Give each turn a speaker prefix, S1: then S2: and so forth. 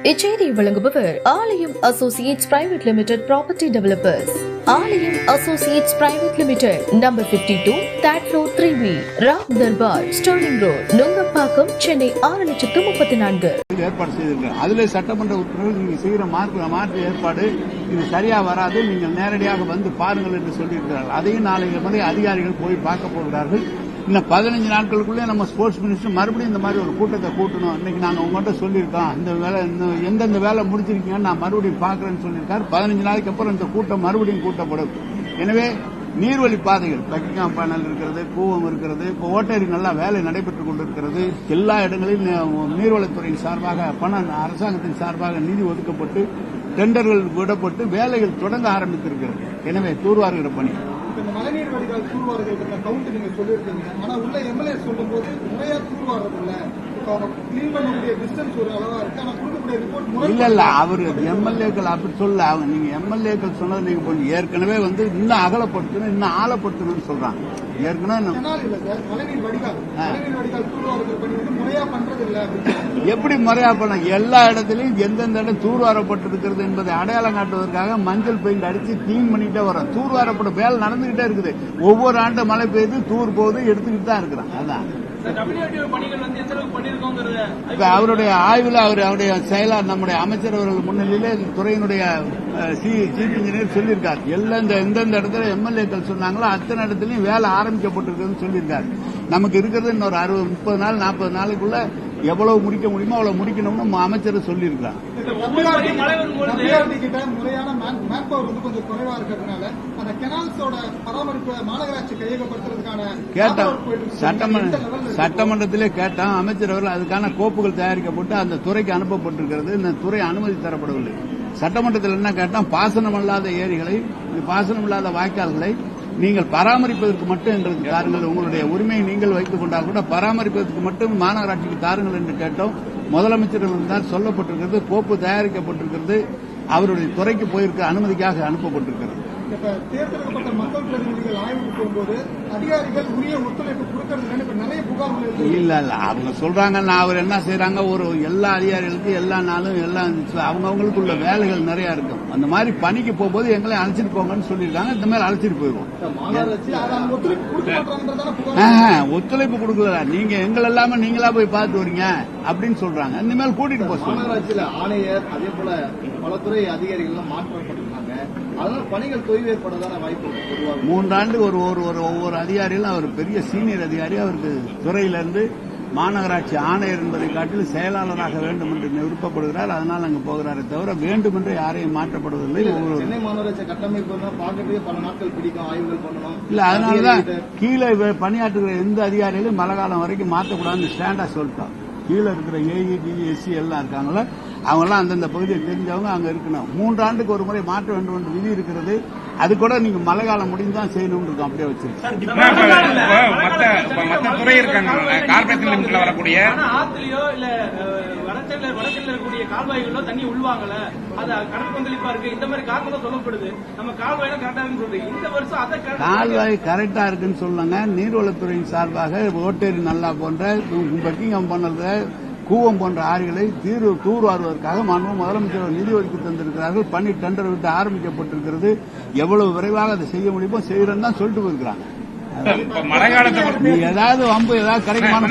S1: இச்செய்தியை வழங்குபவர் Aalayam associates private limited property developers. Aalayam associates private limited, number 52, third floor 3B, Ram Darbar, sterling road, Nungambakkam, Chennai 6,34,000
S2: ஏற்பாடு செய்திருக்கிறார். அதிலே சட்டமன்ற உறுப்பினர்கள் நீங்க செய்கிற மாற்று ஏற்பாடு இது சரியா வராது, நீங்கள் நேரடியாக வந்து பாருங்கள் என்று சொல்லியிருக்கிறார்கள். அதையும் நாளைக்கு மாதிரி அதிகாரிகள் போய் பார்க்க போகிறார்கள். இன்னும் 15 நாட்களுக்குள்ளே நம்ம ஸ்போர்ட்ஸ் மினிஸ்டர் மறுபடியும் இந்த மாதிரி ஒரு கூட்டத்தை கூட்டணும். இன்னைக்கு நாங்கள் உங்கள்கிட்ட சொல்லியிருக்கோம், இந்த வேலை எந்தெந்த வேலை முடிச்சிருக்கீங்கன்னு நான் மறுபடியும் பார்க்கறேன்னு சொல்லியிருக்காரு. 15 நாளைக்கு அப்புறம் இந்த கூட்டம் மறுபடியும் கூட்டப்படும். எனவே நீர்வழி பாதைகள், பக்கிங்காம் பேனல் இருக்கிறது, கூவம் இருக்கிறது, இப்போ ஓட்டேரி நல்லா வேலை நடைபெற்றுக் கொண்டிருக்கிறது. எல்லா இடங்களிலும் நீர்வளத்துறையின் சார்பாக அரசாங்கத்தின் சார்பாக நிதி ஒதுக்கப்பட்டு டெண்டர்கள் விடப்பட்டு வேலைகள் தொடங்க ஆரம்பித்திருக்கிறது. எனவே தூர்வாருகிற பணி
S3: மழைநீர் வடிகால் தூர்வாருகிற கவுண்ட் நீங்க சொல்லியிருக்கீங்க. ஆனா உள்ள எம்எல்ஏ சொல்லும் போது முறையா தூர்வாரது இல்ல, கிளீன் பண்ணக்கூடிய டிஸ்டன்ஸ் ஒரு அளவா இருக்கு. ஆனா கொடுக்கக்கூடிய ரிப்போர்ட்
S2: இல்ல அவரு எம்எல்ஏக்கள் அப்படி சொல்ல, நீங்க எம்எல்ஏக்கள் சொன்னது நீங்க கொஞ்சம் ஏற்கனவே இன்னும் அகலப்படுத்தணும், இன்னும் ஆழப்படுத்தணும்னு சொல்றாங்க. ஏற்கனவே
S3: மழைநீர் வடிகால் தூர்வாருகிற பணி வந்து முறையா பண்றது இல்ல.
S2: எப்படி முறையா பண்ண? எல்லா இடத்திலையும் எந்தெந்த இடம் தூர்வாரப்பட்டிருக்கிறது என்பதை அடையாளம் காட்டுவதற்காக மஞ்சள் பெயிண்ட் அடிச்சு கிளீன் பண்ணிட்டே வரோம். தூர்வாரப்பட்ட வேலை நடந்துகிட்டே இருக்குது. ஒவ்வொரு ஆண்டு மழை பெய்து தூர் போகுது, எடுத்துக்கிட்டு தான் இருக்கிறான். அதான் அவருடைய ஆய்வில் அவருடைய செயலாளர் நம்முடைய அமைச்சர் அவர்கள் முன்னிலையிலே துறையினுடைய சீஃப் இன்ஜினியர் சொல்லியிருக்காரு. எல்லாம் எந்தெந்த இடத்துல எம்எல்ஏக்கள் சொன்னாங்களோ அத்தனை இடத்துலயும் வேலை ஆரம்பிக்கப்பட்டிருக்குன்னு சொல்லியிருக்காரு. நமக்கு இருக்கிறது இன்னொரு 30 நாள் 40 நாளுக்குள்ள எவ்வளவு முடிக்க முடியுமோ அவ்வளவு முடிக்கணும்னு அமைச்சர் சொல்லியிருக்காங்க.
S3: முறையான மேன் பவர் வந்து கொஞ்சம் குறைவா இருக்கிறதுனால அந்த கெனால்ஸோட பராமரிப்பு மாநகராட்சி கையகப்படுத்துறதுக்கான
S2: கேட்டோம். சட்டமன்றத்திலே கேட்டோம். அமைச்சர் அவர்கள் அதுக்கான கோப்புகள் தயாரிக்கப்பட்டு அந்த துறைக்கு அனுப்பப்பட்டிருக்கிறது. இந்த துறை அனுமதி தரப்படவில்லை. சட்டமன்றத்தில் என்ன கேட்டோம், பாசனம் இல்லாத ஏரிகளை, பாசனம் இல்லாத வாய்க்கால்களை நீங்கள் பராமரிப்பதற்கு மட்டும் எங்களுக்கு தாருங்கள், உங்களுடைய உரிமையை நீங்கள் வைத்துக் கொண்டால் கூட பராமரிப்பதற்கு மட்டும் மாநகராட்சிக்கு தாருங்கள் என்று கேட்டோம். முதலமைச்சரிடம் சொல்லப்பட்டிருக்கிறது, கோப்பு தயாரிக்கப்பட்டிருக்கிறது, அவருடைய துறைக்கு போயிருக்க அனுமதிக்காக அனுப்பப்பட்டிருக்கிறது.
S3: தேர்ந்தெடுக்கப்பட்ட மக்கள் பிரதிநிதிகள் ஆய்வுக்கு போகும்போது அதிகாரிகள் உரிய ஒத்துழைப்பு கொடுக்கறது நிறைய புகார்கள்
S2: இல்ல அவங்க சொல்றாங்க. அவர் என்ன செய்யறாங்க, ஒரு எல்லா அதிகாரிகளுக்கும் எல்லா நாளும் எல்லாம் அவங்கவுங்களுக்குள்ள வேலைகள் நிறைய இருக்கும். அந்த மாதிரி பணிக்கு போகும்போது எங்களை அழைச்சிட்டு போங்கன்னு சொல்லியிருக்காங்க. இந்த மாதிரி அழைச்சிட்டு போயிடுவோம். ஒத்துழைப்பு கொடுக்கல, நீங்க எங்கள் எல்லாமே நீங்களா போய் பார்த்து வரீங்க அப்படின்னு சொல்றாங்க. இனிமேல் கூட்டிட்டு போக
S3: ஆணையர் அதே போல பல துறை அதிகாரிகள் மாற்றப்பட்டிருக்காங்க. அதனால பணிகள் தொய்வு ஏற்படதான வாய்ப்பு.
S2: 3 ஆண்டு ஒவ்வொரு அதிகாரிகளும் அவர் பெரிய சீனியர் அதிகாரி, அவருக்கு துறையிலிருந்து மாநகராட்சி ஆணையர் என்பதை காட்டிலும் செயலாளராக வேண்டும் என்று விருப்பப்படுகிறார். அதனால் அங்கு போகிறாரே தவிர வேண்டும் என்று யாரையும் மாற்றப்படுவதில்லை.
S3: சென்னை மாநகராட்சி கட்டமைப்பு பார்க்கறதுக்கு பல நாட்கள் பிடிக்கும், ஆய்வுகள் பண்ணணும்.
S2: இல்ல அதனாலதான் கீழே பணியாற்றுகிற எந்த அதிகாரிகளும் மழை காலம் வரைக்கும் மாற்றக்கூடாதுன்னு ஸ்டாண்டா சொல்லிட்டோம். கீழே இருக்கிற ஏஇ டிஎஸ்சி எல்லாம் இருக்காங்களா, அவங்கெல்லாம் அந்தந்த பகுதியை தெரிஞ்சவங்க அங்க இருக்கணும். 3 ஆண்டுக்கு ஒரு முறை மாற்ற வேண்டும் என்று விதி இருக்கிறது. அது கூட நீங்க மழை காலம் முடிந்துதான் செய்யணும் இருக்கும். அப்படியே வச்சிருக்கோம்.
S4: மற்ற துறை இருக்காங்க, கார்பரேஷன் லிமிட்ல வரக்கூடிய
S5: ஆத்திலையோ இல்ல வடக்கில் இருக்கக்கூடிய கால்வாய்களோ தண்ணி உள்வாங்கல, அது கடல் பங்களிப்பா இருக்கு, இந்த மாதிரி காரணம் சொல்லப்படுது. நம்ம கால்வாய் கரெக்டா இருக்குன்னு சொல்றீங்க. இந்த வருஷம் அதை
S2: கால்வாய் கரெக்டா இருக்குன்னு சொல்லுங்க. நீர்வளத்துறையின் சார்பாக ஓட்டேரி நல்லா போன்ற பக்கிங்காம் போன்ற கூவம் போன்ற ஆறுகளை தூர்வாருவதற்காக மாண்பு முதலமைச்சர் நிதி ஒதுக்கி தந்திருக்கிறார்கள். பணி டெண்டர் விட்டு ஆரம்பிக்கப்பட்டிருக்கிறது. எவ்வளவு விரைவாக அதை செய்ய முடியுமோ செய்யறேன்னு தான் சொல்லிட்டு போயிருக்கிறாங்க.
S4: மழை காலத்தில்
S2: ஏதாவது வம்பு ஏதாவது கிடைக்குமான